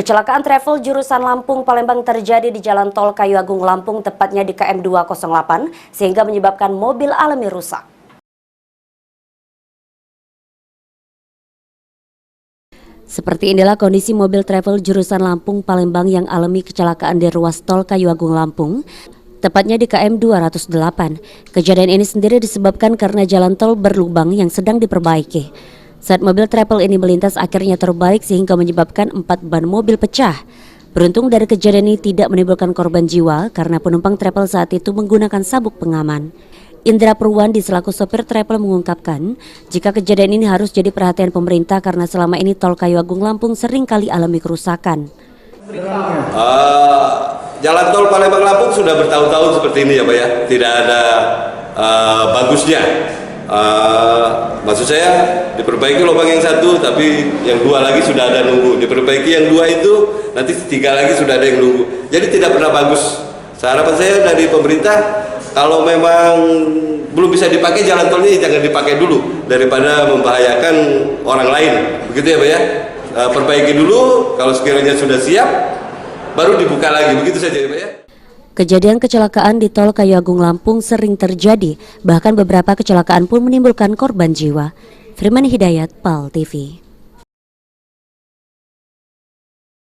Kecelakaan travel jurusan Lampung Palembang terjadi di Jalan Tol Kayu Agung Lampung, tepatnya di KM 208, sehingga menyebabkan mobil alami rusak. Seperti inilah kondisi mobil travel jurusan Lampung Palembang yang alami kecelakaan di ruas Tol Kayu Agung Lampung, tepatnya di KM 208. Kejadian ini sendiri disebabkan karena jalan tol berlubang yang sedang diperbaiki. Saat mobil travel ini melintas akhirnya terbalik sehingga menyebabkan 4 ban mobil pecah. Beruntung dari kejadian ini tidak menimbulkan korban jiwa karena penumpang travel saat itu menggunakan sabuk pengaman. Indra Purwandi selaku sopir travel mengungkapkan jika kejadian ini harus jadi perhatian pemerintah karena selama ini Tol Kayu Agung Lampung sering kali alami kerusakan. Jalan tol Palembang Lampung sudah bertahun-tahun seperti ini ya Pak ya, tidak ada bagusnya. Maksud saya diperbaiki lubang yang satu, tapi yang dua lagi sudah ada nunggu. Diperbaiki yang dua itu, nanti tiga lagi sudah ada yang nunggu. Jadi tidak pernah bagus. Harapan saya dari pemerintah, kalau memang belum bisa dipakai jalan tol ini jangan dipakai dulu daripada membahayakan orang lain. Begitu ya Pak ya. Perbaiki dulu, kalau sekiranya sudah siap, baru dibuka lagi. Begitu saja ya Pak ya. Kejadian kecelakaan di Tol Kayu Agung Lampung sering terjadi, bahkan beberapa kecelakaan pun menimbulkan korban jiwa. Firman Hidayat, PAL TV.